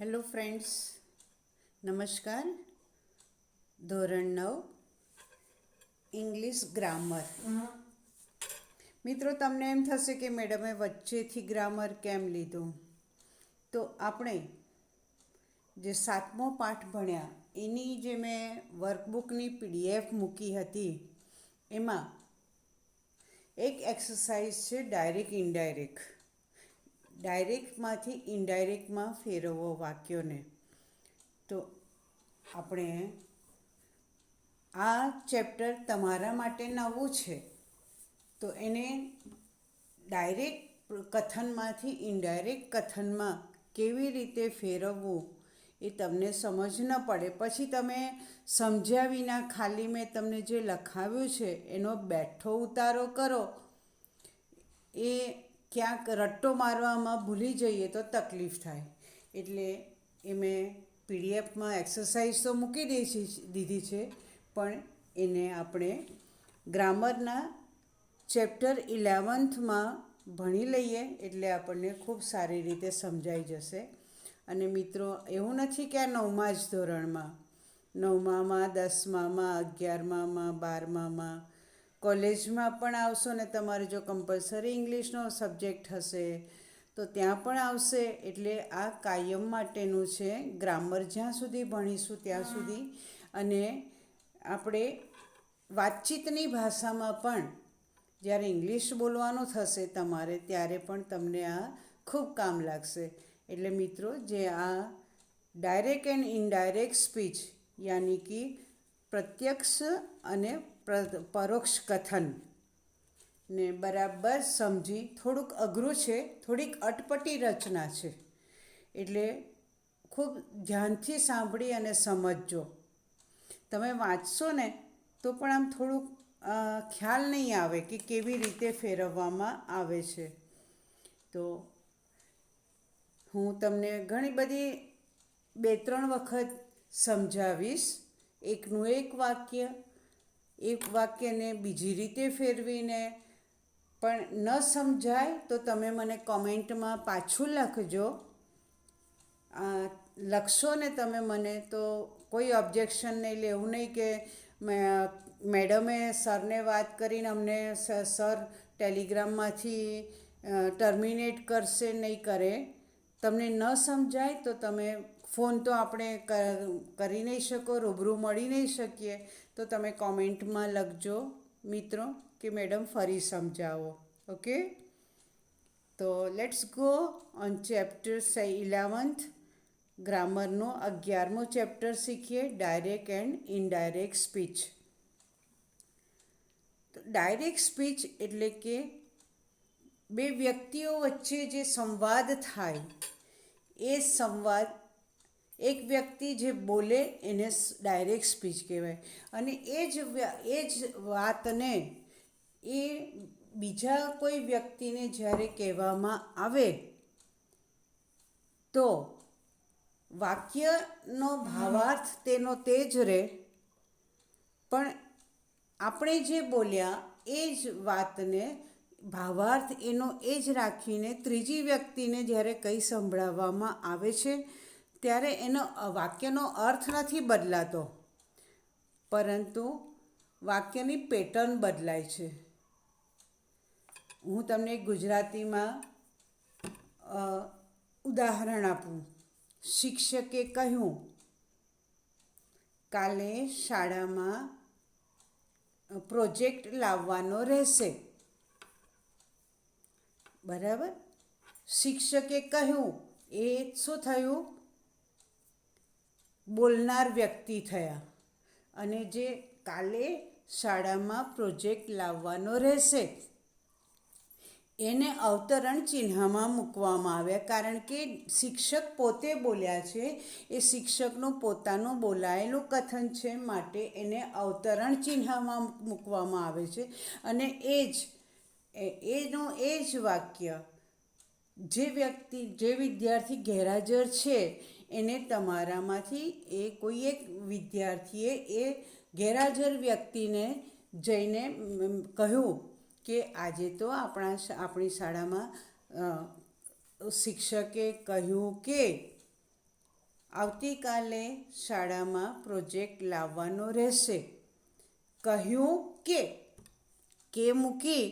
Hello friends, નમસ્કાર. ધોરણ 9 English grammar. મિત્રો, તમને એમ થશે કે મેડમે વચ્ચેથી ગ્રામર કેમ લીધું? તો આપણે જે 7મો પાઠ ભણ્યા એની જે મેં વર્કબુકની PDF મૂકી હતી એમાં એક એક્સરસાઇઝ છે ડાયરેક્ટ ઇનડાયરેક્ટ. ડાયરેક્ટમાંથી ઇનડાયરેક્ટમાં ફેરવવો વાક્યોને. તો આપણે આ ચેપ્ટર તમારા માટે નવું છે, તો એને ડાયરેક્ટ કથનમાંથી ઇનડાયરેક્ટ કથનમાં કેવી રીતે ફેરવવું એ તમને સમજ ન પડે. પછી તમે સમજ્યા વિના ખાલી મેં તમને જે લખાવ્યું છે એનો બેઠો ઉતારો કરો, એ ક્યાંક રટ્ટો મારવામાં ભૂલી જઈએ તો તકલીફ થાય. એટલે એ મેં PDFમાં એક્સરસાઇઝ તો મૂકી દીધી છે, પણ એને આપણે ગ્રામરના ચેપ્ટર 11માં ભણી લઈએ એટલે આપણને ખૂબ સારી રીતે સમજાઈ જશે. અને મિત્રો, એવું નથી કે આ 9મા જ ધોરણમાં, 9મામાં, 10મામાં, 11મામાં, 12મામાં, કોલેજમાં પણ આવશો ને તમારે જો કમ્પલસરી ઇંગ્લિશનો સબ્જેક્ટ હશે તો ત્યાં પણ આવશે. એટલે આ કાયમ માટેનું છે, ગ્રામર જ્યાં સુધી ભણીશું ત્યાં સુધી. અને આપણે વાતચીતની ભાષામાં પણ જ્યારે ઇંગ્લિશ બોલવાનું થશે તમારે, ત્યારે પણ તમને આ ખૂબ કામ લાગશે. એટલે મિત્રો, જે આ ડાયરેક્ટ એન્ડ ઇનડાયરેક્ટ સ્પીચ યાની કે પ્રત્યક્ષ અને પરોક્ષ કથન ને બરાબર સમજી, થોડુંક અઘરું છે, થોડીક અટપટી રચના છે, એટલે ખૂબ ધ્યાનથી સાંભળી અને સમજજો. તમે વાંચશો ને તો પણ આમ થોડુંક ખ્યાલ નહીં આવે કે કેવી રીતે ફેરવવામાં આવે છે. તો હું તમને ઘણી બધી 2-3 વખત સમજાવીશ. એકનું એક વાક્યને બીજી રીતે ફેરવીને. પણ ન સમજાય તો તમે મને કોમેન્ટમાં પાછું લખજો. લખશો ને તમે મને તો કોઈ ઓબ્જેક્શન નહીં લે. એવું નહીં કે મેડમે સરને વાત કરીને અમને સર ટેલિગ્રામમાંથી ટર્મિનેટ કરશે, નહીં કરે. તમને ન સમજાય તો તમે ફોન તો આપણે કરી નહીં શકો, રૂબરૂ મળી નહીં શકીએ, તો તમે કોમેન્ટમાં લખજો મિત્રો કે મેડમ ફરી સમજાવો. ઓકે, તો let's go on chapter 11th. ગ્રામરનો 11મો ચેપ્ટર શીખીએ, ડાયરેક્ટ એન્ડ ઇનડાયરેક્ટ સ્પીચ. તો ડાયરેક્ટ સ્પીચ એટલે કે બે વ્યક્તિઓ વચ્ચે જે સંવાદ થાય, એ સંવાદ, એક વ્યક્તિ જે બોલે એને ડાયરેક્ટ સ્પીચ કહેવાય. અને એ જ વાતને એ બીજા કોઈ વ્યક્તિને જ્યારે કહેવામાં આવે તો વાક્યનો ભાવાર્થ તેનો તે જ રહે, પણ આપણે જે બોલ્યા એ જ વાતને ભાવાર્થ એનો એ જ રાખીને ત્રીજી વ્યક્તિને જ્યારે કંઈ સંભળાવવામાં આવે છે ત્યારે એનો વાક્યનો અર્થ નથી બદલાતો, પરંતુ વાક્યની પેટર્ન બદલાય છે. હું તમને ગુજરાતીમાં ઉદાહરણ આપું. શિક્ષકે કહ્યું, કાલે શાળામાં પ્રોજેક્ટ લાવવાનો રહેશે. બરાબર? શિક્ષકે કહ્યું, એ શું થયું? બોલનાર વ્યક્તિ થયા. અને જે કાલે શાળામાં પ્રોજેક્ટ લાવવાનો રહેશે એને અવતરણ ચિહ્નમાં મૂકવામાં આવ્યા, કારણ કે શિક્ષક પોતે બોલ્યા છે, એ શિક્ષકનું પોતાનું બોલાયેલું કથન છે, માટે એને અવતરણ ચિહ્નમાં મૂકવામાં આવે છે. અને એ જ વાક્ય જે વિદ્યાર્થી ગેરહાજર છે એને તમારામાંથી કોઈ એક વિદ્યાર્થીએ એ ગેરહાજર વ્યક્તિને જઈને કહ્યું કે આજે તો આપણી શાળામાં શિક્ષકે કહ્યું કે, આવતીકાલે શાળામાં પ્રોજેક્ટ લાવવાનો રહેશે. કહ્યું કે મૂકી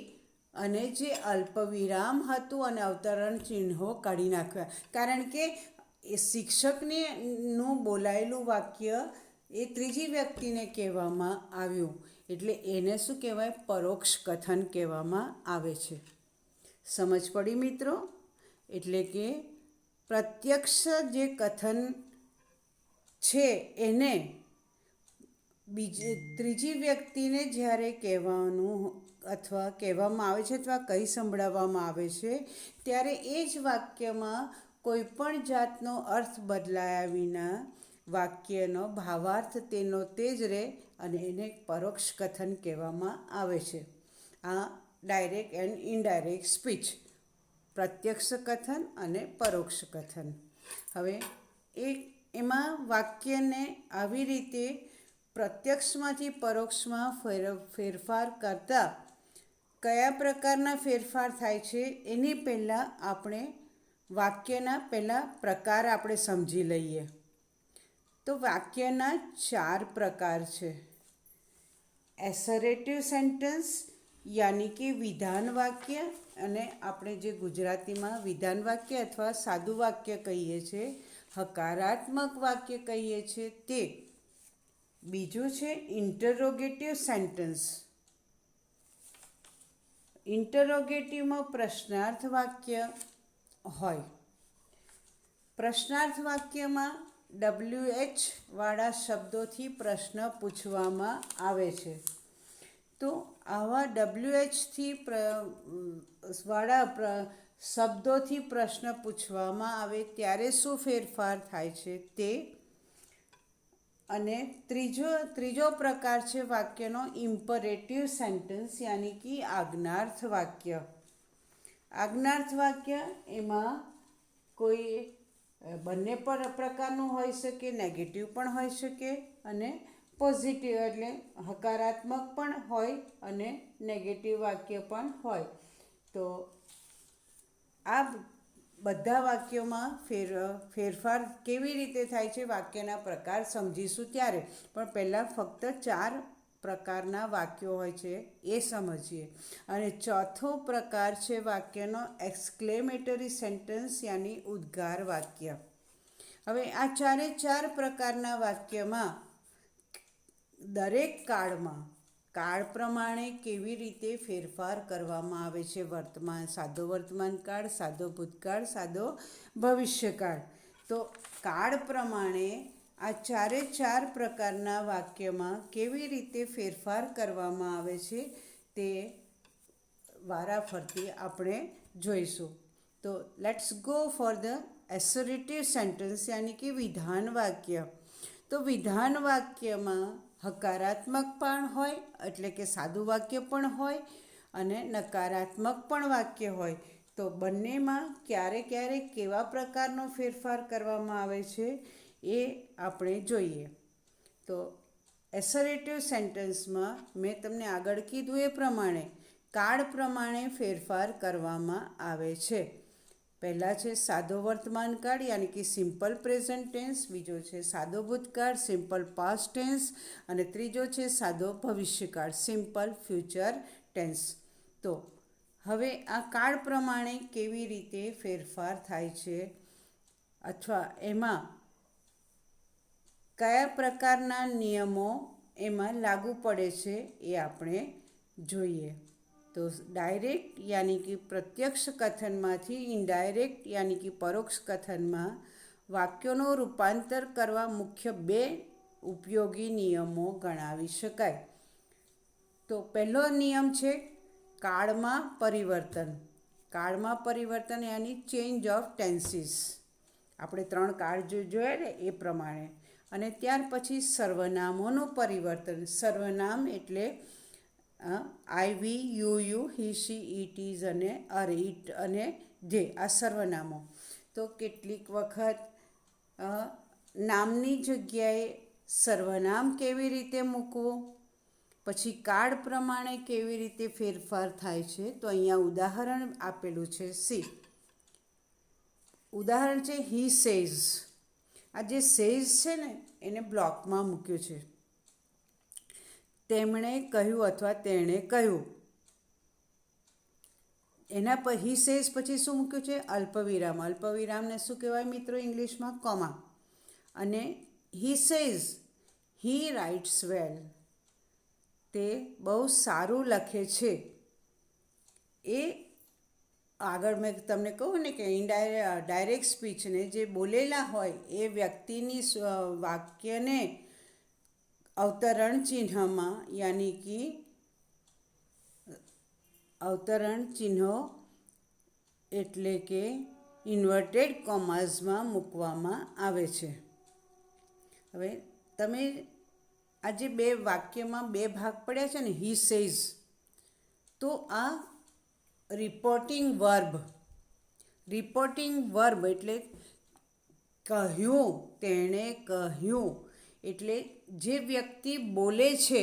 અને જે અલ્પવિરામ હતું અને અવતરણ ચિહ્નો કાઢી નાખ્યા. કારણ કે એ શિક્ષકને નું બોલાયેલું વાક્ય એ ત્રીજી વ્યક્તિને કહેવામાં આવ્યું, એટલે એને શું કહેવાય? પરોક્ષ કથન કહેવામાં આવે છે. સમજ પડી મિત્રો? એટલે કે પ્રત્યક્ષ જે કથન છે એને ત્રીજી વ્યક્તિને જ્યારે કહેવાનું અથવા કહેવામાં આવે છે અથવા કહી સંભળાવવામાં આવે છે, ત્યારે એ જ વાક્યમાં કોઈ પણ જાતનો અર્થ બદલાયા વિના વાક્યનો ભાવાર્થ તેનો તે જ રહે અને એને પરોક્ષ કથન કહેવામાં આવે છે. આ ડાયરેક્ટ એન્ડ ઇનડાયરેક્ટ સ્પીચ, પ્રત્યક્ષ કથન અને પરોક્ષ કથન. હવે એમાં વાક્યને આવી રીતે પ્રત્યક્ષમાંથી પરોક્ષમાં ફેરફાર કરતાં કયા પ્રકારના ફેરફાર થાય છે એની પહેલાં આપણે વાક્યના પ્રકાર આપણે સમજી લઈએ. તો વાક્યના 4 પ્રકાર છે. એસરેટિવ સેન્ટન્સ યાની કે વિધાન વાક્ય, અને આપણે જે ગુજરાતીમાં વિધાન વાક્ય અથવા સાદું વાક્ય કહીએ છીએ, હકારાત્મક વાક્ય કહીએ છીએ તે. બીજું છે ઇન્ટરોગેટિવ સેન્ટન્સ. ઇન્ટરોગેટિવમાં પ્રશ્નાર્થ વાક્ય હોય. પ્રશ્નાર્થ વાક્યમાં WH વાળા શબ્દોથી પ્રશ્ન પૂછવામાં આવે છે. તો આવા WH વાળા શબ્દોથી પ્રશ્ન પૂછવામાં આવે ત્યારે શું ફેરફાર થાય છે તે. અને ત્રીજો પ્રકાર છે વાક્યનો ઇમ્પરેટિવ સેન્ટન્સ યાની કે આજ્ઞાર્થ વાક્ય. આજ્ઞાર્થ વાક્ય એમાં કોઈ બંને પ્રકારનું હોઈ શકે, નેગેટિવ પણ હોઈ શકે અને પોઝિટિવ એટલે હકારાત્મક પણ હોય અને નેગેટિવ વાક્ય પણ હોય. તો આ બધા વાક્યોમાં ફેરફાર કેવી રીતે થાય છે વાક્યના પ્રકાર સમજીશું ત્યારે. પણ પહેલાં ફક્ત 4 પ્રકારના વાક્યો હોય છે એ સમજીએ. અને ચોથો પ્રકાર છે વાક્યનો એક્સક્લેમેટરી સેન્ટન્સ યાની ઉદ્ગાર વાક્ય. હવે આ 4 પ્રકારના વાક્યમાં દરેક કાળ પ્રમાણે કેવી રીતે ફેરફાર કરવામાં આવે છે. વર્તમાન, સાદો વર્તમાન કાળ, સાદો ભૂતકાળ, સાદો ભવિષ્યકાળ. તો કાળ પ્રમાણે આ 4 પ્રકારના વાક્યમાં કેવી રીતે ફેરફાર કરવામાં આવે છે તે વારાફરતી આપણે જોઈશું. તો let's go for the assertive sentence યાની કે વિધાન વાક્ય. તો વિધાન વાક્યમાં હકારાત્મક પણ હોય એટલે કે સાદું વાક્ય પણ હોય અને નકારાત્મક પણ વાક્ય હોય. તો બંનેમાં ક્યારેક કેવા પ્રકારનો ફેરફાર કરવામાં આવે છે એ આપણે જોઈએ. તો એસરેટિવ સેન્ટન્સમાં મેં તમને આગળ કીધું એ પ્રમાણે કાળ પ્રમાણે ફેરફાર કરવામાં આવે છે. પહેલાં છે સાદો વર્તમાન કાળ યાની કે સિમ્પલ પ્રેઝન્ટ ટેન્સ, બીજો છે સાદો ભૂતકાળ સિમ્પલ પાસ્ટ ટેન્સ અને ત્રીજો છે સાદો ભવિષ્યકાળ સિમ્પલ ફ્યુચર ટેન્સ. તો હવે આ કાળ પ્રમાણે કેવી રીતે ફેરફાર થાય છે અથવા એમાં કયા પ્રકારના નિયમો એમાં લાગુ પડે છે એ આપણે જોઈએ. તો ડાયરેક્ટ યાની કે પ્રત્યક્ષ કથનમાંથી ઇનડાયરેક્ટ યાની કે પરોક્ષ કથનમાં વાક્યોનું રૂપાંતર કરવા મુખ્ય 2 ઉપયોગી નિયમો ગણાવી શકાય. તો પહેલો નિયમ છે કાળમાં પરિવર્તન. કાળમાં પરિવર્તન યાની ચેન્જ ઓફ ટેન્સીસ. આપણે 3 કાળ જોયા ને એ પ્રમાણે. અને ત્યાર પછી સર્વનામોનું પરિવર્તન. સર્વનામ એટલે I, we, you, he, she, it, is અને અરે, ઇટ અને ધે. આ સર્વનામો. તો કેટલીક વખત નામની જગ્યાએ સર્વનામ કેવી રીતે મૂકવું, પછી કાળ પ્રમાણે કેવી રીતે ફેરફાર થાય છે. તો અહીંયા ઉદાહરણ આપેલું છે. સી ઉદાહરણ છે હી સેઝ. આ જે સેઝ છે ને એને બ્લોકમાં મૂક્યું છે. તેમણે કહ્યું અથવા તેણે કહ્યું. એના પર હી સેઝ પછી શું મૂક્યું છે? અલ્પવિરામ. અલ્પવિરામને શું કહેવાય મિત્રો ઇંગ્લિશમાં? કોમા. અને હી સેઝ હી રાઇટ્સ વેલ. તે બહુ સારું લખે છે. એ આગળ મેં તમને કહું ને કે ડાયરેક્ટ સ્પીચને જે બોલેલા હોય એ વ્યક્તિની વાક્યને અવતરણ ચિહ્નમાં યાની કે અવતરણ ચિહ્નો એટલે કે ઇન્વર્ટેડ કોમાઝમાં મૂકવામાં આવે છે. હવે તમે આજે બે વાક્યમાં બે ભાગ પડ્યા છે ને, હી સેઝ, તો આ રિપોર્ટિંગ વર્બ એટલે કહ્યું, તેણે કહ્યું, એટલે જે વ્યક્તિ બોલે છે,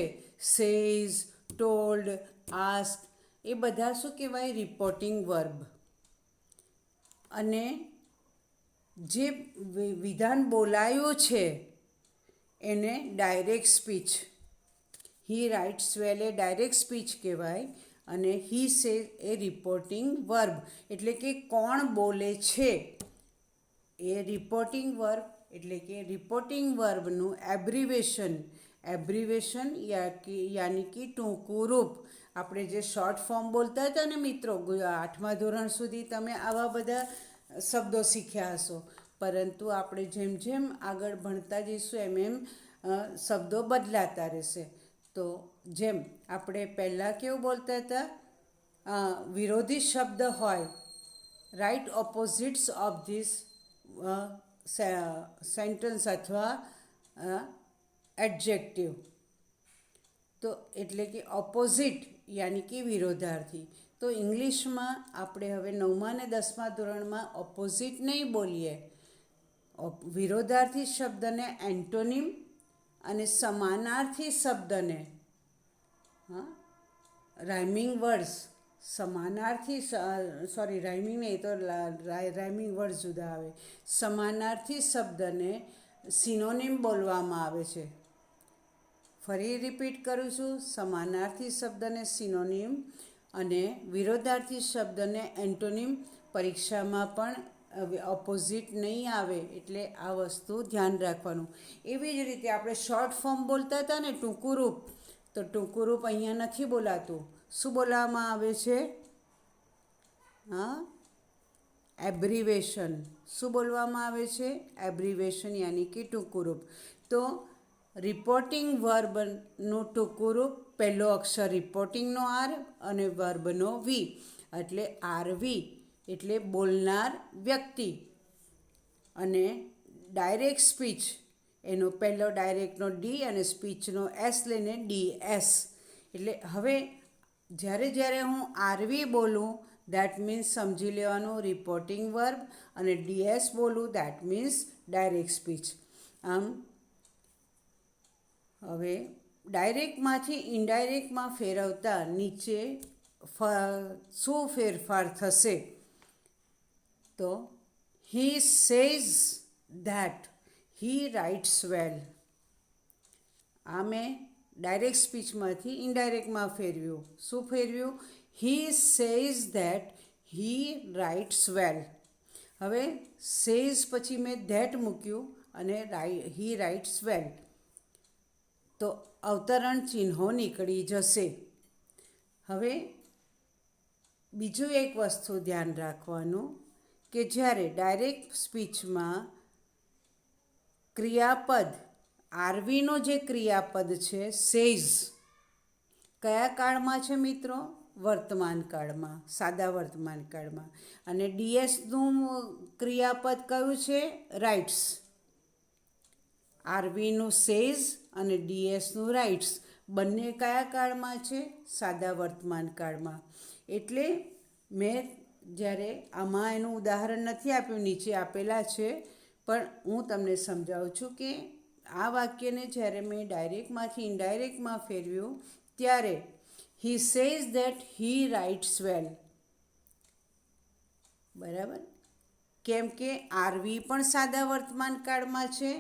સેઝ, ટોલ્ડ, આસ્ક, એ બધા શું કહેવાય? Reporting verb. અને જે વિધાન બોલાયું છે એને ડાયરેક્ટ સ્પીચ. હી રાઇટ્સ વેલ એ ડાયરેક્ટ સ્પીચ કહેવાય અને he says A reporting verb એટલે કે કોણ બોલે છે એ રિપોર્ટિંગ વર્બ. એટલે કે રિપોર્ટિંગ વર્બનું એબ્રિવેશન યાની કે ટૂંકું રૂપ. આપણે જે શોર્ટ ફોર્મ બોલતા હતા ને મિત્રો, 8મા ધોરણ સુધી તમે આવા બધા શબ્દો શીખ્યા હશો, પરંતુ આપણે જેમ જેમ આગળ ભણતા જઈશું એમ એમ શબ્દો બદલાતા રહેશે. તો જેમ આપણે પહેલાં કેવું બોલતા હતા, વિરોધી શબ્દ હોય, right opposites of this sentence અથવા એડજેક્ટિવ. તો એટલે કે ઓપોઝિટ યાની કે વિરોધાર્થી. તો ઇંગ્લિશમાં આપણે હવે 9મા અને 10મા ધોરણમાં ઓપોઝિટ નહીં બોલીએ. વિરોધાર્થી શબ્દને એન્ટોનિમ અને સમાનાર્થી શબ્દને રાઇમિંગ વર્ડ્સ, રાઇમિંગ નહીં તો રાઇમિંગ વર્ડ્સ જુદા આવે. સમાનાર્થી શબ્દને સિનોનિમ બોલવામાં આવે છે. ફરી રિપીટ કરું છું, સમાનાર્થી શબ્દને સિનોનિમ અને વિરોધાર્થી શબ્દને એન્ટોનિમ. પરીક્ષામાં પણ ઓપોઝિટ નહીં આવે, એટલે આ વસ્તુ ધ્યાન રાખવાનું. એવી જ રીતે આપણે શોર્ટ ફોર્મ બોલતા હતા ને, ટૂંકું રૂપ, તો ટૂંકું રૂપ અહીંયા નથી બોલાતું. શું બોલાવવામાં આવે છે? એબ્રિવેશન. શું બોલવામાં આવે છે? એબ્રિવેશન યાની કે ટૂંકું રૂપ. તો રિપોર્ટિંગ વર્બનું ટૂંકું રૂપ, પહેલો અક્ષર રિપોર્ટિંગનો આર અને વર્બનો વી, એટલે આરવી એટલે બોલનાર વ્યક્તિ. અને ડાયરેક્ટ સ્પીચ એનો પહેલો ડાયરેક્ટનો ડી અને સ્પીચનો એસ લઈને ડીએસ. એટલે હવે જ્યારે હું આરવી બોલું દેટ મીન્સ સમજી લેવાનું રિપોર્ટિંગ વર્બ, અને ડીએસ બોલું દેટ મીન્સ ડાયરેક્ટ સ્પીચ. આમ હવે ડાયરેક્ટમાંથી ઇનડાયરેક્ટમાં ફેરવતા નીચે શું ફેરફાર થશે? તો he says that he writes well. આ મેં ડાયરેક્ટ સ્પીચમાંથી ઇનડાયરેક્ટમાં ફેરવ્યું. શું ફેરવ્યું? He says that he writes well. હવે સેઝ પછી મેં ધેટ મૂક્યું અને હી રાઇટ્સ વેલ, તો અવતરણ ચિહ્નો નીકળી જશે. હવે બીજું એક વસ્તુ ધ્યાન રાખવાનું કે જ્યારે ડાયરેક્ટ સ્પીચમાં ક્રિયાપદ, આરવીનો જે ક્રિયાપદ છે સેઝ, કયા કાળમાં છે મિત્રો? વર્તમાન કાળમાં, સાદા વર્તમાન કાળમાં. અને ડીએસનું ક્રિયાપદ કયું છે? રાઇટ્સ. આરવીનું સેઝ અને ડીએસનું રાઇટ્સ બંને કયા કાળમાં છે? સાદા વર્તમાન કાળમાં. એટલે મેં જ્યારે આમાં એનું ઉદાહરણ નથી આપ્યું, નીચે આપેલા છે, પણ હું તમને સમજાવું છું કે આ વાક્યને જ્યારે મેં ડાયરેક્ટમાંથી ઇનડાયરેક્ટમાં ફેરવ્યું ત્યારે he says that he writes well. બરાબર? કેમ કે આરવી પણ સાદા વર્તમાન કાળમાં છે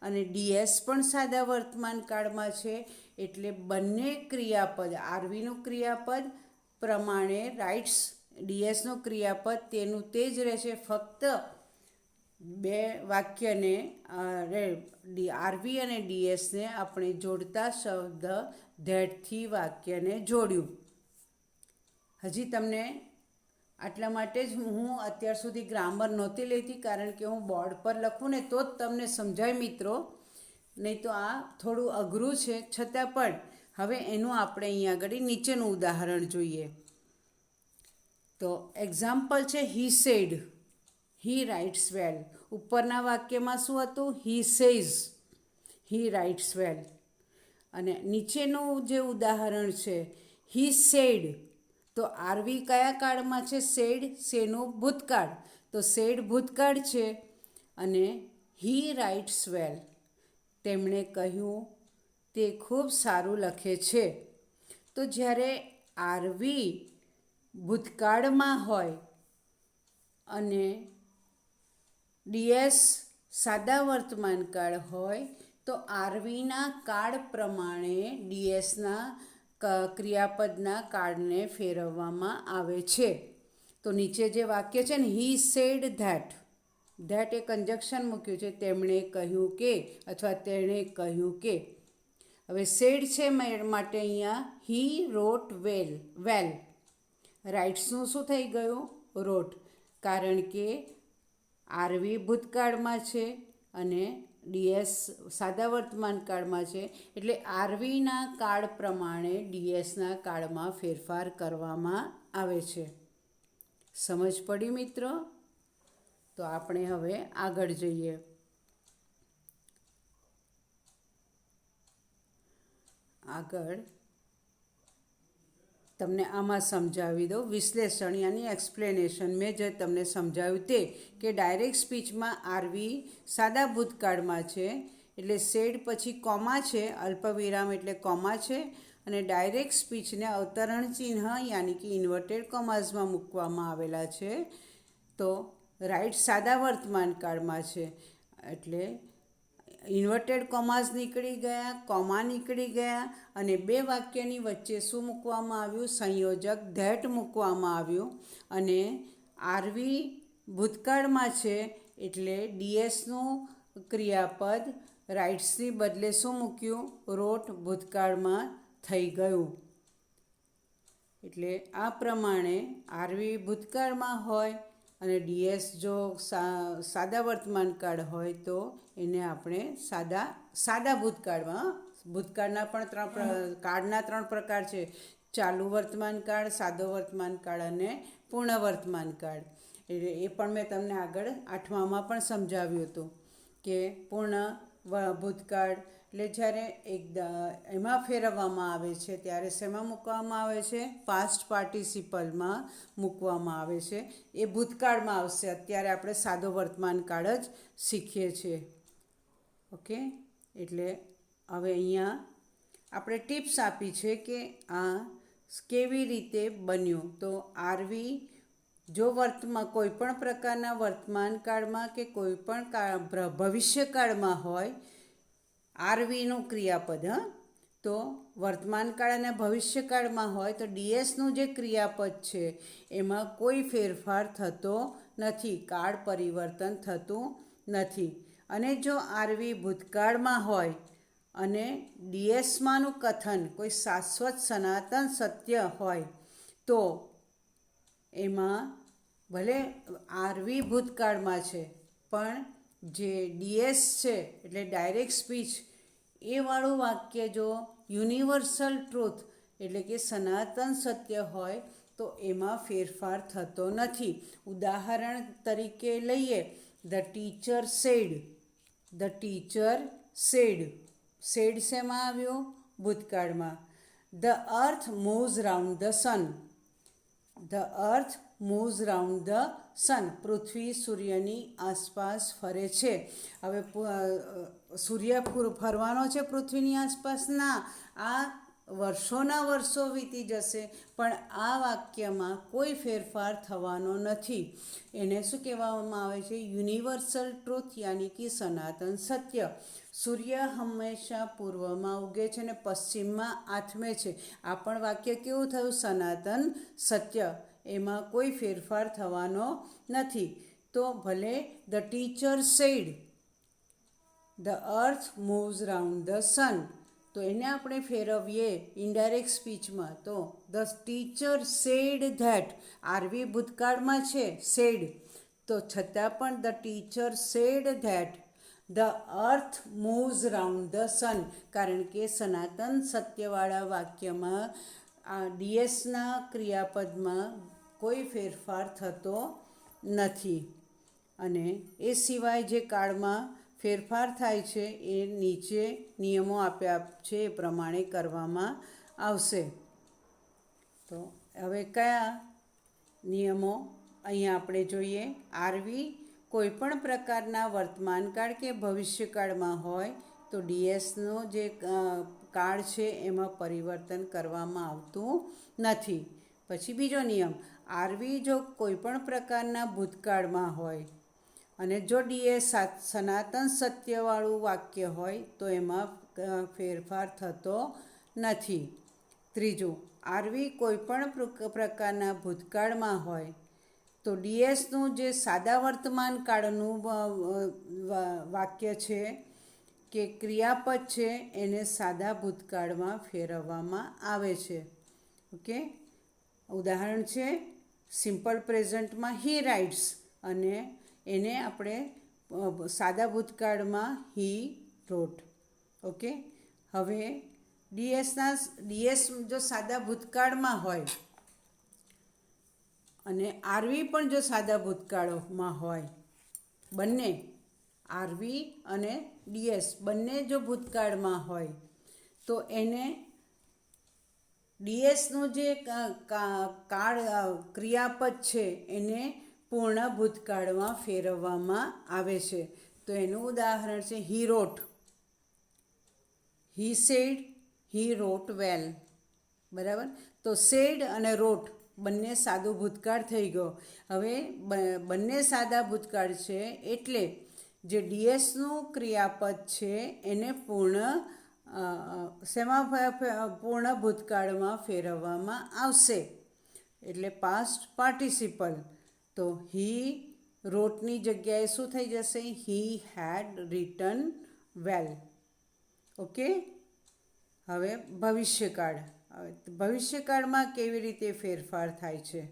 અને ડીએસ પણ સાદા વર્તમાન કાળમાં છે. એટલે બંને ક્રિયાપદ, આરવીનું ક્રિયાપદ પ્રમાણે રાઇટ્સ, ડીએસનું ક્રિયાપદ તેનું તે જ રહેશે. ફક્ત બે વાક્યને આરવી અને ડીએસને આપણે જોડતા શબ્દ ધેટથી વાક્યને જોડ્યું. હજી તમને આટલા માટે જ હું અત્યાર સુધી ગ્રામર નહોતી લેતી, કારણ કે હું બોર્ડ પર લખું ને તો જ તમને સમજાય મિત્રો, નહીં તો આ થોડું અઘરું છે. છતાં પણ હવે એનું આપણે અહીંયા આગળ નીચેનું ઉદાહરણ જોઈએ. તો એક્ઝામ્પલ છે હી સેડ, હી રાઇટ્સ વેલ. ઉપરના વાક્યમાં શું હતું? હી સેઝ, હી રાઇટ્સ વેલ. અને નીચેનું જે ઉદાહરણ છે હી સેડ, તો આરવી કયા કાળમાં છે? સેડ, શેનું? ભૂતકાળ. તો સેડ ભૂતકાળ છે અને હી રાઇટ્સ વેલ, તેમણે કહ્યું તે ખૂબ સારું લખે છે. તો જ્યારે આરવી ભૂતકાળમાં હોય અને ડીએસ સાદા વર્તમાન કાળ હોય તો આરવીના કાળ પ્રમાણે ડીએસના ક્રિયાપદના કાળને ફેરવવામાં આવે છે. તો નીચે જે વાક્ય છે ને, he said that, that A conjunction મૂક્યું છે, તેમણે કહ્યું કે અથવા તેણે કહ્યું કે. હવે સેડ છે માટે અહીંયા હી રોટ વેલ. રાઇટ્સનું શું થઈ ગયું? રોટ. કારણ કે આરવી ભૂતકાળમાં છે અને ડીએસ સાદા વર્તમાન કાળમાં છે. એટલે આરવીના કાળ પ્રમાણે ડીએસના કાળમાં ફેરફાર કરવામાં આવે છે. સમજ પડી મિત્રો? તો આપણે હવે આગળ જઈએ. આગળ તમને આમાં સમજાવી દઉં વિશ્લેષણ યાની એક્સપ્લેનેશન. મેં જે તમને સમજાવ્યું તે કે ડાયરેક્ટ સ્પીચમાં આરવી સાદા ભૂતકાળમાં છે, એટલે સેડ પછી કોમા છે, અલ્પવિરામ એટલે કોમા છે, અને ડાયરેક્ટ સ્પીચને અવતરણ ચિહ્ન યાની કે ઇન્વર્ટેડ કોમાઝમાં મૂકવામાં આવેલા છે. તો રાઇટ સાદા વર્તમાન કાળમાં છે, એટલે ઇન્વર્ટેડ કોમાઝ નીકળી ગયા, કોમા નીકળી ગયા, અને બે વાક્યની વચ્ચે શું મૂકવામાં આવ્યું? સંયોજક ધેટ મૂકવામાં આવ્યું. અને આરવી ભૂતકાળમાં છે એટલે ડીએસનું ક્રિયાપદ રાઇટ્સની બદલે શું મૂક્યું? રોટ ભૂતકાળમાં થઈ ગયું. એટલે આ પ્રમાણે આરવી ભૂતકાળમાં હોય અને ડીએસ જો સાદા વર્તમાન કાળ હોય તો એને આપણે સાદા ભૂતકાળમાં, ભૂતકાળના પણ કાળના 3 પ્રકાર છે: ચાલુ વર્તમાન કાળ, સાદો વર્તમાન કાળ અને પૂર્ણ વર્તમાન કાળ. એટલે એ પણ મેં તમને આગળ 8મામાં પણ સમજાવ્યું હતું કે પૂર્ણ ભૂતકાળ એટલે જ્યારે એમાં ફેરવવામાં આવે છે ત્યારે શેમાં મૂકવામાં આવે છે? પાસ્ટ પાર્ટિસિપલમાં મૂકવામાં આવે છે. એ ભૂતકાળમાં આવશે. અત્યારે આપણે સાદો વર્તમાન કાળ જ શીખીએ છીએ. ઓકે, એટલે હવે અહીંયા આપણે ટિપ્સ આપી છે કે આ કેવી રીતે બન્યું. તો આરવી જો કોઈ પણ પ્રકારના વર્તમાન કાળમાં કે કોઈ પણ ભવિષ્યકાળમાં હોય, આરવીનું ક્રિયાપદ, તો વર્તમાન કાળ અને ભવિષ્યકાળમાં હોય તો ડીએસનું જે ક્રિયાપદ છે એમાં કોઈ ફેરફાર થતો નથી, કાળ પરિવર્તન થતું નથી. અને જો આરવી ભૂતકાળમાં હોય અને ડીએસમાંનું કથન કોઈ શાશ્વત સનાતન સત્ય હોય તો એમાં ભલે આરવી ભૂતકાળમાં છે પણ જે ડીએસ છે એટલે ડાયરેક્ટ સ્પીચ એ વાળું વાક્ય જો યુનિવર્સલ ટ્રુથ એટલે કે સનાતન સત્ય હોય તો એમાં ફેરફાર થતો નથી. ઉદાહરણ તરીકે લઈએ, the teacher said. The teacher said, said શેમાં આવ્યું? ભૂતકાળમાં. The earth moves round the sun. The earth moves round the sun, પૃથ્વી સૂર્યની આસપાસ ફરે છે. હવે સૂર્ય ફરવાનો છે પૃથ્વીની આસપાસ? ના, આ વર્ષોના વર્ષો વીતી જશે પણ આ વાક્યમાં કોઈ ફેરફાર થવાનો નથી. એને શું કહેવામાં આવે છે? યુનિવર્સલ ટ્રુથ, યાની કે સનાતન સત્ય. સૂર્ય હંમેશા પૂર્વમાં ઉગે છે અને પશ્ચિમમાં આથમે છે. આ પણ વાક્ય કેવું થયું? સનાતન સત્ય. એમાં કોઈ ફેરફાર થવાનો નથી. તો ભલે the teacher said the earth moves round the sun, તો એને આપણે ફેરવીએ ઇનડાયરેક્ટ સ્પીચમાં તો the teacher said that. R V ભૂતકાળમાં છે, સેડ, તો છતાં પણ the teacher said that the earth moves round the sun, કારણ કે સનાતન સત્યવાળા વાક્યમાં આ ડીએસના ક્રિયાપદમાં કોઈ ફેરફાર થતો નથી. અને એ સિવાય જે કાળમાં ફેરફાર થાય છે એ નીચે નિયમો આપ્યા છે એ પ્રમાણે કરવામાં આવશે. તો હવે કયા નિયમો અહીંયા આપણે જોઈએ? આરવી કોઈપણ પ્રકારના વર્તમાનકાળ કે ભવિષ્યકાળમાં હોય તો ડીએસનો જે કાળ છે એમાં પરિવર્તન કરવામાં આવતું નથી. પછી બીજો નિયમ, આરવી જો કોઈપણ પ્રકારના ભૂતકાળમાં હોય અને જો ડીએસ સનાતન સત્યવાળું વાક્ય હોય તો એમાં ફેરફાર થતો નથી. ત્રીજું, આરવી કોઈપણ પ્રકારના ભૂતકાળમાં હોય તો ડીએસનું જે સાદા વર્તમાન કાળનું વાક્ય છે કે ક્રિયાપદ છે એને સાદા ભૂતકાળમાં ફેરવવામાં આવે છે. ઓકે, ઉદાહરણ છે સિમ્પલ પ્રેઝન્ટમાં હી રાઇટ્સ અને એને આપણે સાદા ભૂતકાળમાં હી રોટ. ઓકે, હવે ડીએસ જો સાદા ભૂતકાળમાં હોય અને આરવી પણ જો સાદા ભૂતકાળમાં હોય, બંને આરવી અને ડીએસ બંને જો ભૂતકાળમાં હોય તો એને ડીએસનું જે કાળ ક્રિયાપદ છે એને પૂર્ણ ભૂતકાળમાં ફેરવવામાં આવે છે. તો એનું ઉદાહરણ છે હી રોટ, હી સેડ, હી રોટ વેલ. બરાબર, તો સેડ અને રોટ બંને સાદું ભૂતકાળ થઈ ગયો. હવે બંને સાદા ભૂતકાળ છે એટલે જે ડીએસનું ક્રિયાપદ છે એને પૂર્ણ ભૂતકાળમાં ફેરવવામાં આવશે, એટલે પાસ્ટ પાર્ટિસિપલ. તો હી રોટની જગ્યાએ શું થઈ જશે? હી હેડ રિટન વેલ. ઓકે, હવે ભવિષ્યકાળ. ભવિષ્યકાળમાં કેવી રીતે ફેરફાર થાય છે?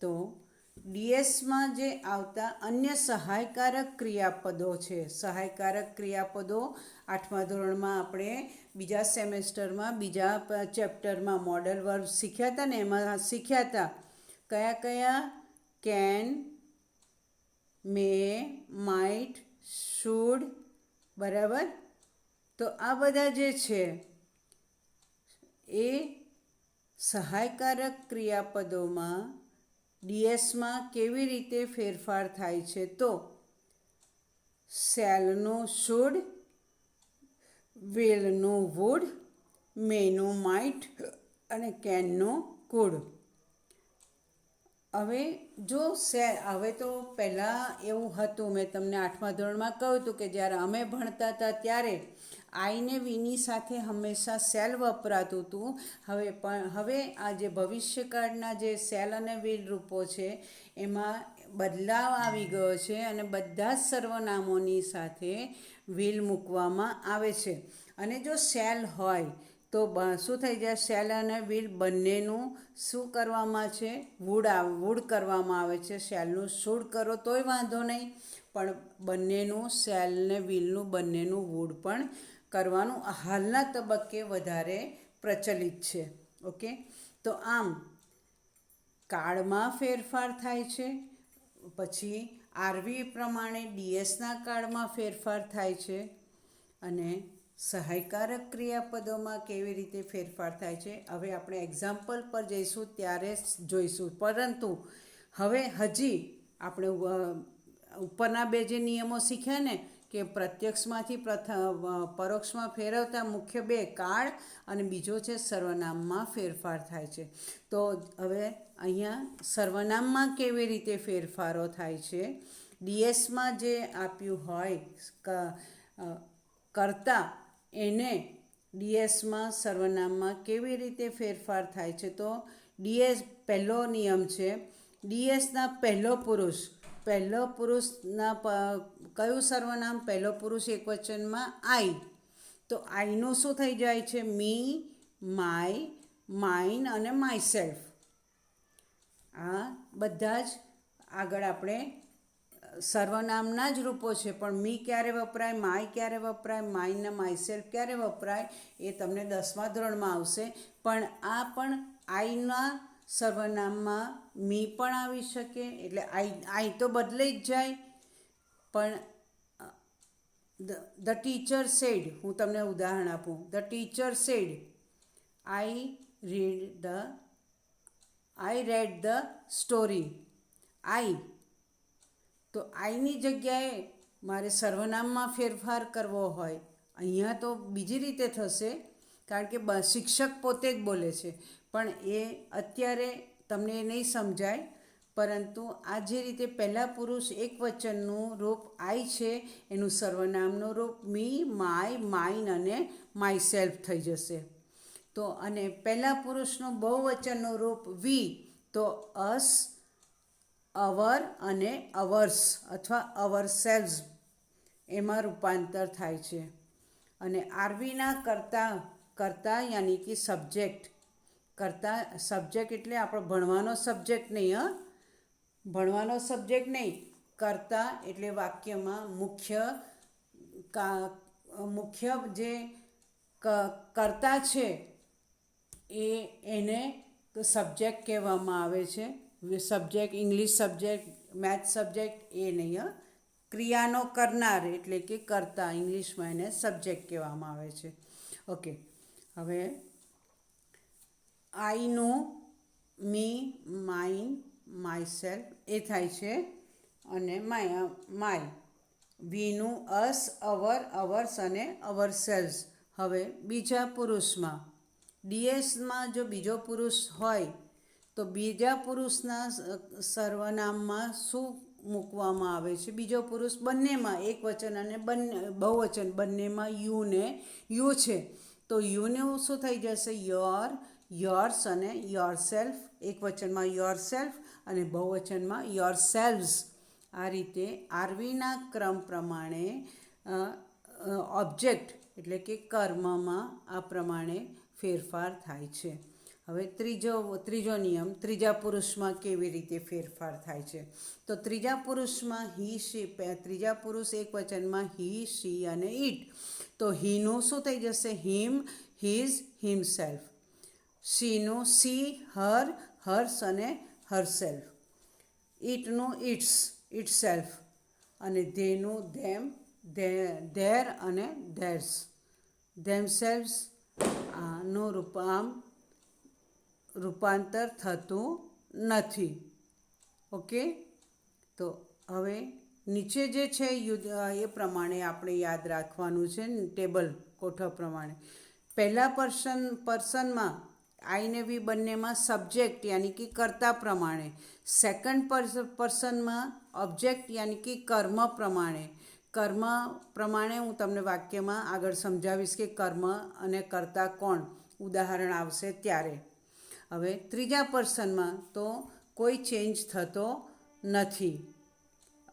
તો ડીએસમાં જે આવતા અન્ય સહાયકારક ક્રિયાપદો છે, સહાયકારક ક્રિયાપદો 8મા ધોરણમાં આપણે બીજા સેમેસ્ટરમાં બીજા ચેપ્ટરમાં મોડલ વર્બ શીખ્યા હતા ને, એમાં શીખ્યા હતા કયા કયા? Can, May, might, should. બરાબર, તો આ બધા જે છે એ સહાયકારક ક્રિયાપદોમાં ડીએસમાં કેવી રીતે ફેરફાર થાય છે? તો શેલનું શુડ, વિલનું વુડ, મેનું માઇટ અને કેનનું કુડ. હવે તો પહેલાં એવું હતું, મેં તમને 8મા ધોરણમાં કહ્યું હતું કે જ્યારે અમે ભણતા હતા ત્યારે આઈને વીની સાથે હંમેશા સેલ વપરાતું હતું. હવે આ જે ભવિષ્યકાળના જે સેલ અને વિલ રૂપો છે એમાં બદલાવ આવી ગયો છે અને બધા જ સર્વનામોની સાથે વિલ મૂકવામાં આવે છે. અને જો સેલ હોય તો શું થઈ જાય? સેલ અને વિલ બંનેનું શું કરવામાં છે? વુડ કરવામાં આવે છે. શેલનું શુડ કરો તોય વાંધો નહીં, પણ બંનેનું સેલ ને વિલનું બંનેનું વુડ પણ કરવાનું હાલના તબક્કે વધારે પ્રચલિત છે. ઓકે, તો આમ કાળમાં ફેરફાર થાય છે. પછી આરવી પ્રમાણે ડીએસના કાળમાં ફેરફાર થાય છે અને સહાયકારક ક્રિયાપદોમાં કેવી રીતે ફેરફાર થાય છે હવે આપણે એક્ઝામ્પલ પર જઈશું ત્યારે જોઈશું. પરંતુ હવે હજી આપણે ઉપરના બે જે નિયમો શીખ્યા ને કે પ્રત્યક્ષમાંથી પરોક્ષમાં ફેરવતા મુખ્ય બે કાળ અને બીજો છે સર્વનામમાં ફેરફાર થાય છે. તો હવે અહીંયા સર્વનામમાં કેવી રીતે ફેરફારો થાય છે. ડીએસમાં જે આપ્યું હોય કર્તા એને ડીએસમાં સર્વનામમાં કેવી રીતે ફેરફાર થાય છે. તો ડીએસ પહેલો નિયમ છે. ડીએસના પહેલો પુરુષના કયું સર્વનામ? પહેલો પુરુષ એકવચનમાં આઈ. તો આઈનું શું થઈ જાય છે? મી, માય, માઇન અને માય સેલ્ફ. આ બધા જ આગળ આપણે સર્વનામના જ રૂપો છે, પણ મી ક્યારે વપરાય, માય ક્યારે વપરાય, માઇન ને માય સેલ્ફ ક્યારે વપરાય એ તમને 10મા ધોરણમાં આવશે. પણ આ પણ આઈના સર્વનામમાં મી પણ આવી શકે, એટલે આઈ તો બદલાઈ જ જાય. પણ ધ ટીચર સેડ, હું તમને ઉદાહરણ આપું. The teacher said I read the story. I, તો આઈની જગ્યાએ મારે સર્વનામમાં ફેરફાર કરવો હોય, અહીંયા તો બીજી રીતે થશે, કારણ કે શિક્ષક પોતે જ બોલે છે. પણ એ અત્યારે તમને એ નહીં સમજાય, પરંતુ આ જે રીતે પહેલા પુરુષ એકવચનનું રૂપ આઈ છે, એનું સર્વનામનું રૂપ મી, માય, માઇન અને માય સેલ્ફ થઈ જશે. તો અને પહેલા પુરુષનું બહુવચનનું રૂપ વી, તો અસ, અવર અને અવર્સ અથવા અવર સેલ્વ્સ એમાં રૂપાંતર થાય છે. અને આરવીના કરતા યાની કે સબ્જેક્ટ. સબ્જેક્ટ એટલે આપણો ભણવાનો સબ્જેક્ટ નહીં, ભણવાનો સબ્જેક્ટ નહીં. કરતા એટલે વાક્યમાં મુખ્ય જે કર્તા છે એને સબ્જેક્ટ કહેવામાં આવે છે. Subject, English subject, maths subject એ નહીં. ક્રિયાનો કરનાર એટલે કે કર્તા, ઇંગ્લિશમાં એને સબ્જેક્ટ કહેવામાં આવે છે. ઓકે, હવે આઈનું મી, માઇન, માય સેલ્ફ એ થાય છે, અને my. Vinu us, hour, hours અને અવર સેલ્સ. હવે બીજા પુરુષમાં ડીએસમાં જો બીજો પુરુષ હોય તો બીજા પુરુષના સર્વનામમાં શું મૂકવામાં આવે છે? બીજો પુરુષ બંનેમાં, એકવચન અને બહુવચન બંનેમાં યુ છે. તો યુનું શું થઈ જશે? યોર્સ અને યોર સેલ્ફ. એકવચનમાં યોર સેલ્ફ અને બહુવચનમાં યોર સેલ્વ્સ. આ રીતે આરવીના ક્રમ પ્રમાણે ઓબ્જેક્ટ એટલે કે કર્મમાં આ પ્રમાણે ફેરફાર થાય છે. હવે ત્રીજો નિયમ, ત્રીજા પુરુષમાં કેવી રીતે ફેરફાર થાય છે. તો ત્રીજા પુરુષમાં ત્રીજા પુરુષ એકવચનમાં હી, શી અને ઇટ. તો હીનું શું થઈ જશે? Him, his, himself. શીનું સી, હર, હર્સ અને હરસેલ્ફ. ઇટનું ઇટ્સ, ઇટસેલ્ફ. અને ધેનું ધેમ, ધેર અને ધેર્સ, ધેમસેલ્વ્સ. આનું રૂપાંતર થતું નથી. ઓકે, તો હવે નીચે જે છે એ પ્રમાણે આપણે યાદ રાખવાનું છે. ટેબલ કોઠા પ્રમાણે પહેલા પર્સનમાં આઈને વી બંનેમાં સબ્જેક્ટ યાની કે કર્તા પ્રમાણે. સેકન્ડ પર્સનમાં ઓબ્જેક્ટ યાની કે કર્મ પ્રમાણે હું તમને વાક્યમાં આગળ સમજાવીશ કે કર્મ અને કર્તા કોણ, ઉદાહરણ આવશે ત્યારે. હવે ત્રીજા પર્સનમાં તો કોઈ ચેન્જ થતો નથી.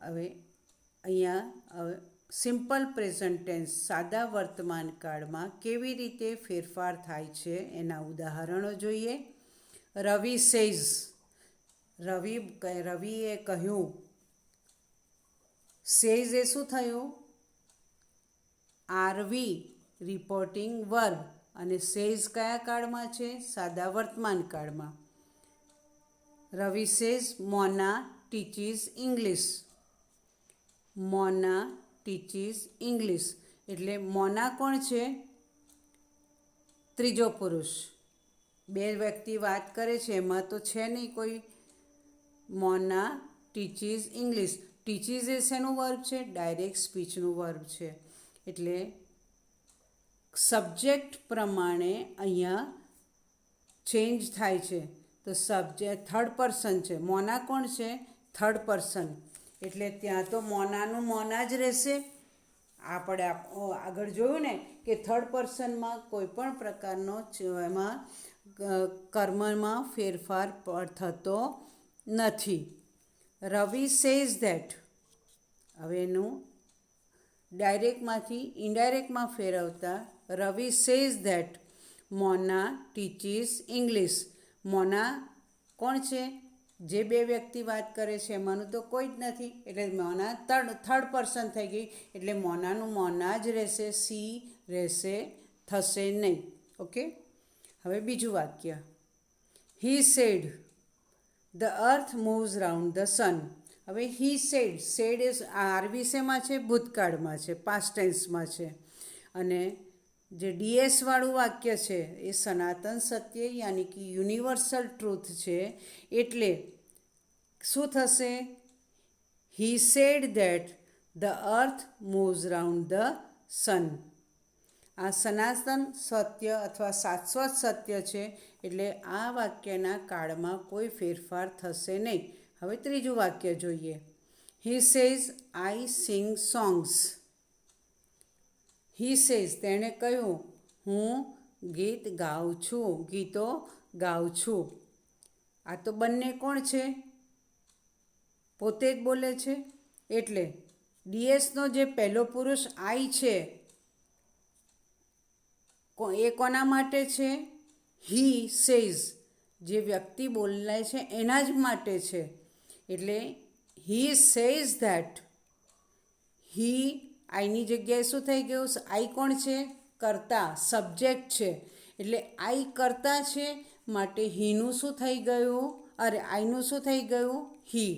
હવે અહીંયા સિમ્પલ પ્રેઝન્ટ ટેન્સ, સાદા વર્તમાન કાળમાં કેવી રીતે ફેરફાર થાય છે એના ઉદાહરણો જોઈએ. રવિ સેઝ, રવિએ કહ્યું. સેઝ એ શું થયું? R V reporting verb. અને સેઝ કયા કાળમાં છે? સાદા વર્તમાન કાળમાં. Ravi says Mona teaches English. Mona teaches English એટલે મોના કોણ છે? ત્રીજો પુરુષ. બે વ્યક્તિ વાત કરે છે, એમાં તો છે નહીં કોઈ. મોના ટીચીસ ઇંગ્લિશ. ટીચીસ એ શેનું વર્બ છે? ડાયરેક્ટ સ્પીચનું વર્બ છે. એટલે સબ્જેક્ટ પ્રમાણે અહીંયા ચેન્જ થાય છે. તો સબ્જેક્ટ થર્ડ પર્સન છે. મોના કોણ છે? Third person. એટલે ત્યાં તો મોનાનું મોના જ રહેશે. આપણે આગળ જોયું ને કે થર્ડ પર્સનમાં કોઈ પણ પ્રકારનો એમાં કર્મમાં ફેરફાર થતો નથી. Ravi says that. હવે એનું ડાયરેક્ટમાંથી ઇનડાયરેક્ટમાં ફેરવતા Ravi says that Mona teaches English. Mona કોણ છે? જે બે વ્યક્તિ વાત કરે છે એમાંનું તો કોઈ જ નથી. એટલે મોના થર્ડ પર્સન થઈ ગઈ. એટલે મોનાનું મોના જ રહેશે, સી રહેશે, થશે નહીં. ઓકે. હવે બીજું વાક્ય. He said the earth moves round the sun. હવે હી સેડ. સેડ એ આર વિશેમાં છે, ભૂતકાળમાં છે, પાસ્ટ ટેન્સમાં છે. અને જે ડીએસવાળું વાક્ય છે એ સનાતન સત્ય યાની કે યુનિવર્સલ ટ્રુથ છે. એટલે શું થશે? He said that the earth moves round the સન. આ સનાતન સત્ય અથવા શાશ્વત સત્ય છે. એટલે આ વાક્યના કાળમાં કોઈ ફેરફાર થશે નહીં. હવે ત્રીજું વાક્ય જોઈએ. He says I sing songs. He says તેણે કહ્યું હું ગીત ગાઉં છું, ગીતો ગાઉં છું. આ તો બંને કોણ છે? પોતે જ બોલે છે. એટલે ડીએસનો જે પહેલો પુરુષ આઈ છે એ કોના માટે છે? He says. જે વ્યક્તિ બોલે છે એના જ માટે છે. એટલે હી સેઝ ધેટ. હી આઈની જગ્યાએ શું થઈ ગયું? આઈ કોણ છે? કર્તા, સબ્જેક્ટ છે. એટલે આઈ કર્તા છે માટે હીનું શું થઈ ગયું? આઈનું શું થઈ ગયું? હી.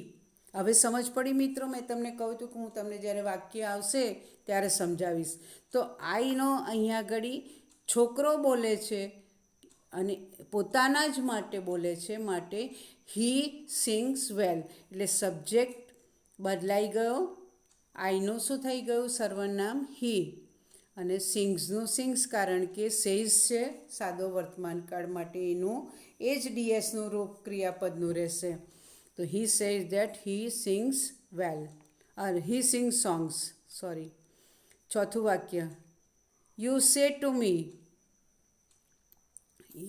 હવે સમજ પડી મિત્રો? મેં તમને કહ્યું હતું કે હું તમને જ્યારે વાક્ય આવશે ત્યારે સમજાવીશ. તો આઈનો અહીંયા આગળ છોકરો બોલે છે અને પોતાના જ માટે બોલે છે. માટે હી સિંગ્સ વેલ. એટલે સબ્જેક્ટ બદલાઈ ગયો. આઈનું શું થઈ ગયું? સર્વનામ હી. અને સિંગ્સનું સિંગ્સ, કારણ કે સેઝ છે સાદો વર્તમાનકાળ માટે એનું એ જ ડીએસનું રૂપ ક્રિયાપદનું રહેશે. તો he says that he sings well. He sings songs. Sorry. ચોથું વાક્ય. You say to me.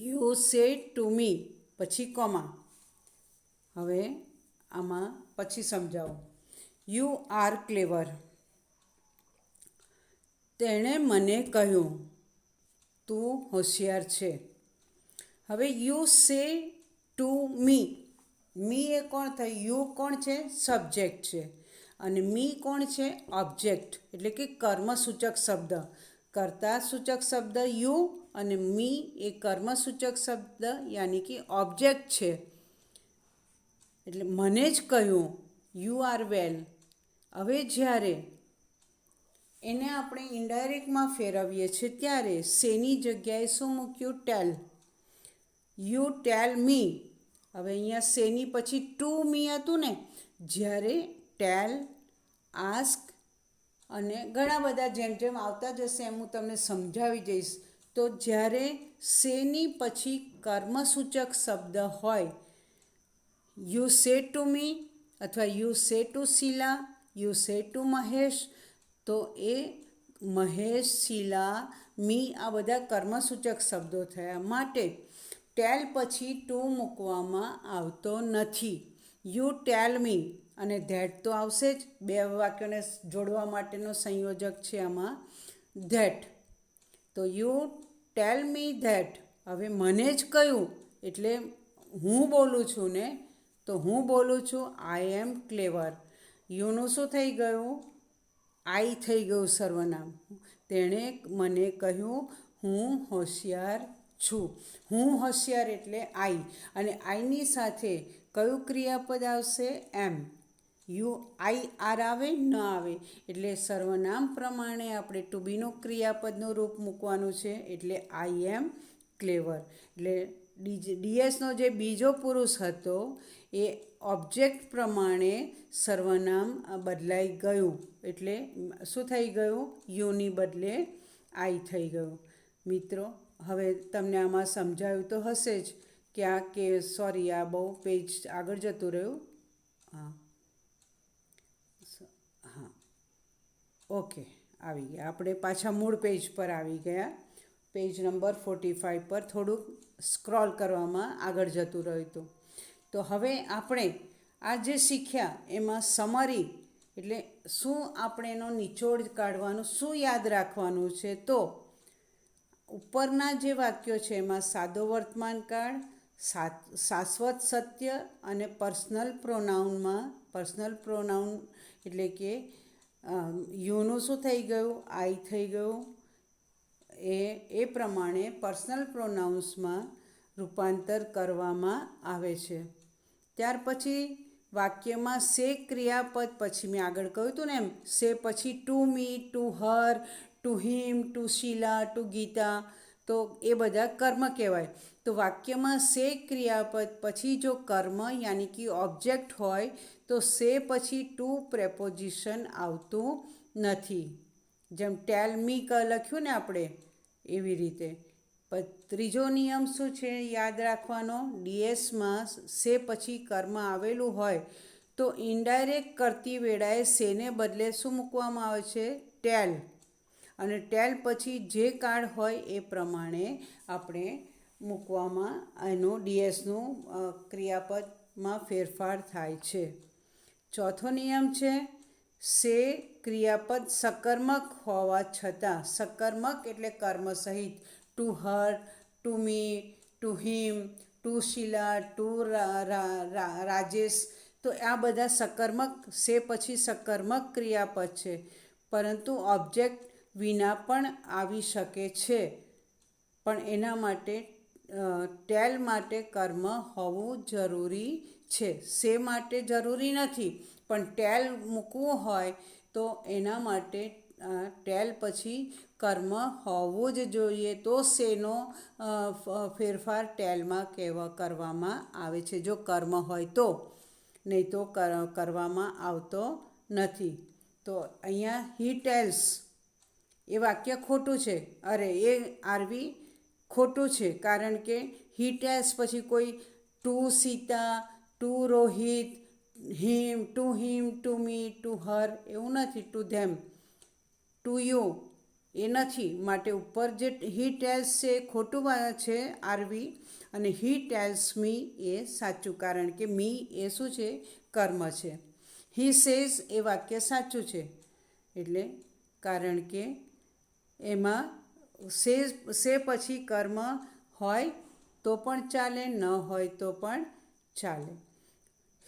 You say to me પછી કોમા. હવે આમાં પછી સમજાવું. યુ આર ક્લેવર. તેણે મને કહ્યું તું હોશિયાર છે. હવે યુ સે ટુ મી. મી એ કોણ થઈ? યુ કોણ છે? સબ્જેક્ટ છે. અને મી કોણ છે? ઓબ્જેક્ટ. એટલે કે કર્મસૂચક શબ્દ. કર્તા સૂચક શબ્દ યુ અને મી એ કર્મસૂચક શબ્દ યાની કે ઓબ્જેક્ટ છે. એટલે મને જ કહ્યું યુ આર વેલ. હવે જ્યારે એને આપણે ઇનડાયરેક્ટમાં ફેરવીએ છીએ ત્યારે સેની જગ્યાએ શું મૂક્યું? ટેલ. યુ ટેલ મી. હવે અહીંયા સેની પછી ટુ મી હતું ને. જ્યારે ટેલ, આસ્ક અને ઘણા બધા જેમ જેમ આવતા જશે એમ હું તમને સમજાવી જઈશ. તો જ્યારે સેની પછી કર્મસૂચક શબ્દ હોય, યુ સે ટુ મી અથવા you say to Sheela, you say to Mahesh, તો એ મહેશ, શીલા, મી આ બધા કર્મસૂચક શબ્દો થયા. માટે ટેલ પછી ટુ મૂકવામાં આવતો નથી. યુ ટેલ મી. અને ધેટ તો આવશે જ. બે વાક્યોને જોડવા માટેનો સંયોજક છે આમાં ધેટ. તો યુ ટેલ મી ધેટ. હવે મને જ કહ્યું એટલે હું બોલું છું ને. તો હું બોલું છું આઈ એમ ક્લેવર. યુનું શું થઈ ગયું? આઈ થઈ ગયું સર્વનામ. તેણે મને કહ્યું હું હોશિયાર છું. હું હોશિયાર એટલે આઈ. અને આઈની સાથે કયું ક્રિયાપદ આવશે? એમ. યુ આઈ આર આવે ન આવે. એટલે સર્વનામ પ્રમાણે આપણે ટુ બીનું ક્રિયાપદનું રૂપ મૂકવાનું છે. એટલે આઈ એમ ક્લેવર. એટલે ડીએસનો જે બીજો પુરુષ હતો એ ઓબ્જેક્ટ પ્રમાણે સર્વનામ બદલાઈ ગયું. એટલે શું થઈ ગયું? યુની બદલે આઈ થઈ ગયું. મિત્રો, હવે તમને આમાં સમજાયું તો હશે જ કે સોરી, આ બહુ પેજ આગળ જતું રહ્યું. હા હા ઓકે, આવી ગયા આપણે પાછા મૂળ પેજ પર આવી ગયા. પેજ નંબર 45 પર થોડુંક સ્ક્રોલ કરવામાં આગળ જતું રહ્યું હતું. તો હવે આપણે આ જે શીખ્યા એમાં સમરી એટલે શું આપણે એનો નિચોડ કાઢવાનું, શું યાદ રાખવાનું છે? તો ઉપરના જે વાક્યો છે એમાં સાદો વર્તમાનકાળ, શાશ્વત સત્ય અને પર્સનલ પ્રોનાઉન એટલે કે યુનું શું થઈ ગયું? આઈ થઈ ગયું. એ પ્રમાણે પર્સનલ પ્રોનાઉન્સમાં રૂપાંતર કરવામાં આવે છે. ત્યાર પછી વાક્યમાં સે ક્રિયાપદ પછી મેં આગળ કહ્યું હતું ને એમ, સે પછી to me, to her, to him, to Sheela, to Geeta, તો એ બધા કર્મ કહેવાય. તો વાક્યમાં સે ક્રિયાપદ પછી જો કર્મ યાની કે ઓબ્જેક્ટ હોય તો સે પછી ટુ પ્રેપોઝિશન આવતું નથી. જેમ ટેલ મી લખ્યું ને આપણે એવી રીતે. ત્રીજો નિયમ શું છે યાદ રાખવાનો? ડીએસમાં સે પછી કર્મ આવેલું હોય તો ઇનડાયરેક્ટ કરતી વેળાએ સેને બદલે શું મૂકવામાં આવે છે? ટેલ. અને ટેલ પછી જે કાળ હોય એ પ્રમાણે આપણે મૂકવામાં એનું ડીએસનું ક્રિયાપદમાં ફેરફાર થાય છે. ચોથો નિયમ છે સે ક્રિયાપદ સકર્મક હોવા છતાં, સકર્મક એટલે કર્મ સહિત, to her, to me, to him, to Sheela, to Rajesh, તો આ બધા સકર્મક, સે પછી સકર્મક ક્રિયાપદ છે. પરંતુ ઓબ્જેક્ટ વિના પણ આવી શકે છે. પણ એના માટે ટેલ માટે કર્મ હોવું જરૂરી છે. સે માટે જરૂરી નથી, પણ ટેલ મૂકવું હોય તો એના માટે ટેલ પછી કર્મ હોવું જ જોઈએ. તો સેનો ફેરફાર ટેલમાં કરવામાં આવે છે. જો કર્મ હોય તો, નહીં તો કરવામાં આવતો નથી. તો અહીંયા હી ટેલ્સ એ વાક્ય ખોટું છે. એ આરવી ખોટું છે, કારણ કે હી ટેલ્સ પછી કોઈ to Sita, to Rohit, to him, to me, to her એવું નથી. ટુ ધેમ, ટુ યુ એ નથી. માટે ઉપર જે હી ટેલ્સ છે એ ખોટું છે આરવી, અને હી ટેલ્સ મી એ સાચું, કારણ કે મી એ શું છે? કર્મ છે. હી સેઝ એ વાક્ય સાચું છે, એટલે કારણ કે એમાં સે પછી કર્મ હોય તો પણ ચાલે, ન હોય તો પણ ચાલે.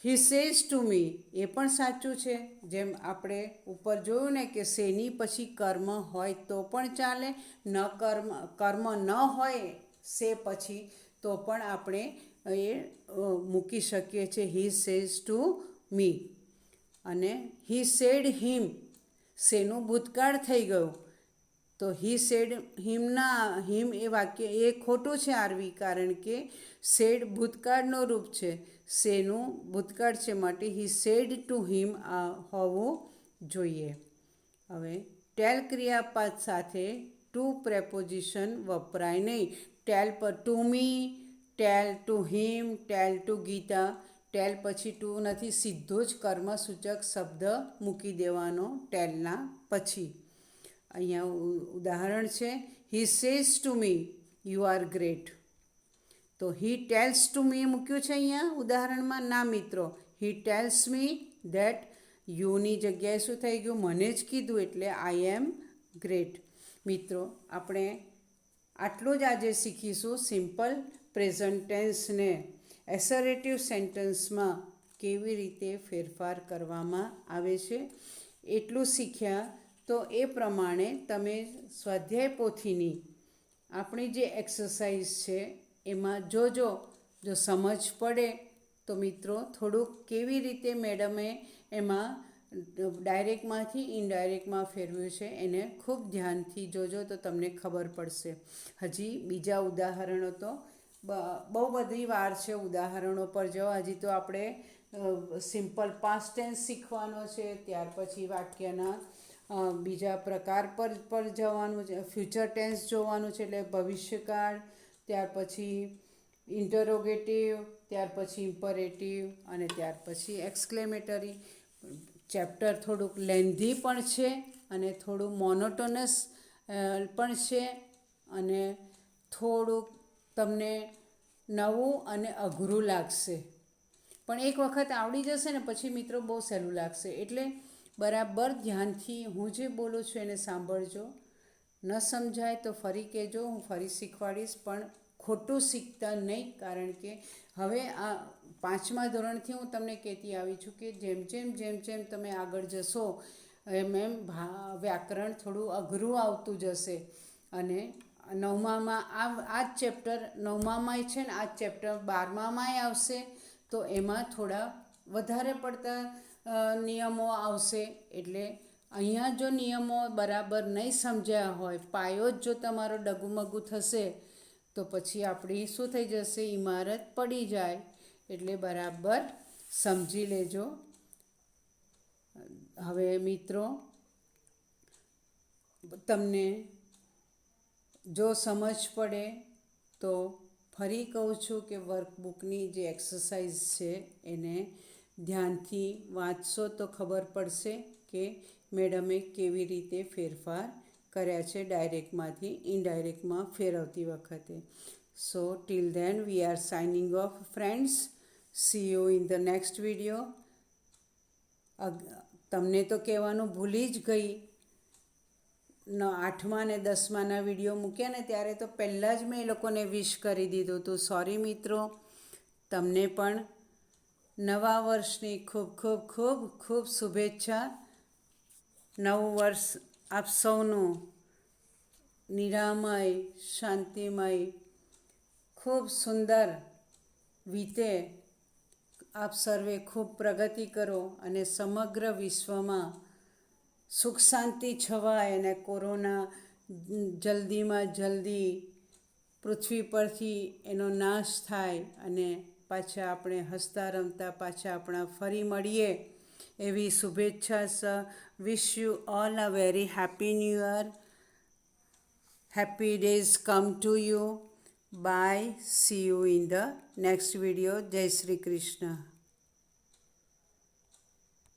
હી સેઝ ટુ મી એ પણ સાચું છે. જેમ આપણે ઉપર જોયું ને કે સેની પછી કર્મ હોય તો પણ ચાલે, કર્મ ન હોય સે પછી તો પણ આપણે એ મૂકી શકીએ છીએ હી સેઝ ટુ મી. અને હી સેડ હિમ, શેનું ભૂતકાળ થઈ ગયું, તો હી સેડ હિમ એ વાક્ય એ ખોટું છે આરવી, કારણ કે સેડ ભૂતકાળનો રૂપ છે, શેનું ભૂતકાળ છે, માટે હી સેડ ટુ હિમ હોવું જોઈએ. હવે ટેલ ક્રિયાપદ સાથે ટુ પ્રેપોઝિશન વપરાય નહીં. ટેલ પર to me, tell to him, tell to Gita, tell પછી ટુ નથી, સીધો જ કર્મસૂચક શબ્દ મૂકી દેવાનો ટેલના પછી. અહીંયા ઉદાહરણ છે he says to me you are great. તો હી ટેલ્સ ટુ મી મૂક્યું છે અહીંયા ઉદાહરણમાં? ના મિત્રો, હી ટેલ્સ મી ધેટ યુની જગ્યાએ શું થઈ ગયું? મને જ કીધું એટલે આઈ એમ ગ્રેટ. મિત્રો, આપણે આટલું જ આજે શીખીશું સિમ્પલ પ્રેઝન્ટ ટેન્સને એસરેટિવ સેન્ટેન્સમાં કેવી રીતે ફેરફાર કરવામાં આવે છે. એટલું શીખ્યા તો એ પ્રમાણે તમે સ્વાધ્યાય પોથીની આપણી જે એક્સરસાઇઝ છે એમાં જો સમજ પડે તો મિત્રો થોડુંક કેવી રીતે મેડમે એમાં ડાયરેક્ટમાંથી ઇનડાયરેક્ટમાં ફેરવ્યું છે એને ખૂબ ધ્યાનથી જોજો તો તમને ખબર પડશે. હજી બીજા ઉદાહરણો તો બહુ બધી વાર છે ઉદાહરણો પર જવા. હજી તો આપણે સિમ્પલ પાસ્ટ ટેન્સ શીખવાનો છે, ત્યાર પછી વાક્યના બીજા પ્રકાર પર જવાનું છે, ફ્યુચર ટેન્સ જોવાનું છે એટલે ભવિષ્યકાળ, ત્યાર પછી ઇન્ટરોગેટિવ, ત્યાર પછી ઇમ્પરેટિવ અને ત્યાર પછી એક્સક્લેમેટરી. ચેપ્ટર થોડુંક લેન્ધી પણ છે અને થોડું મોનોટોનસ પણ છે અને થોડુંક તમને નવું અને અઘરું લાગશે. પણ એક વખત આવડી જશે ને પછી મિત્રો બહુ સહેલું લાગશે. એટલે બરાબર ધ્યાનથી હું જે બોલું છું એને સાંભળજો. ન સમજાય તો ફરી કહેજો, હું ફરી શીખવાડીશ. પણ ખોટું શીખતા નહીં, કારણ કે હવે આ 5મા ધોરણથી હું તમને કહેતી આવી છું કે જેમ તમે આગળ જશો એમ વ્યાકરણ થોડું અઘરું આવતું જશે. અને 9મામાં આ જ ચેપ્ટર 9મામાંય છે ને આ જ ચેપ્ટર 12મામાંય આવશે. તો એમાં થોડા વધારે પડતા નિયમો આવશે. એટલે અહીંયા જો નિયમો બરાબર નહીં સમજ્યા હોય, પાયો જ જો તમારો ડગુમગું થશે તો પછી આપણી શું થઈ જશે, ઇમારત પડી જાય. એટલે બરાબર સમજી લેજો. હવે મિત્રો, તમને જો સમજ પડે તો ફરી કહું છું કે વર્કબુકની જે એક્સરસાઇઝ છે એને ધ્યાનથી વાંચશો તો ખબર પડશે કે મેડમે કેવી રીતે ફેરફાર કર્યા છે ડાયરેક્ટમાંથી ઇનડાયરેક્ટમાં ફેરવતી વખતે. So till then we are signing off friends. See you in the next video. તમને તો કહેવાનું ભૂલી જ ગઈ, 8મા અને 10માના વિડીયો મૂક્યા ને ત્યારે તો પહેલાં જ મેં એ લોકોને વિશ કરી દીધું હતું. સોરી મિત્રો. તમને પણ નવા વર્ષની ખૂબ ખૂબ ખૂબ ખૂબ શુભેચ્છા. નવું વર્ષ આપ સૌનું નિરામય, શાંતિમય, ખૂબ સુંદર વીતે. આપ સર્વે ખૂબ પ્રગતિ કરો અને સમગ્ર વિશ્વમાં સુખ શાંતિ છવાય અને કોરોના જલ્દીમાં જલ્દી પૃથ્વી પરથી એનો નાશ થાય અને પાછા આપણે હસતા રમતા પાછા આપણા ફરી મળીએ એવી શુભેચ્છા. Wish you all a very happy new year. Happy days come to you. Bye. See you in the next video. જય શ્રી કૃષ્ણ.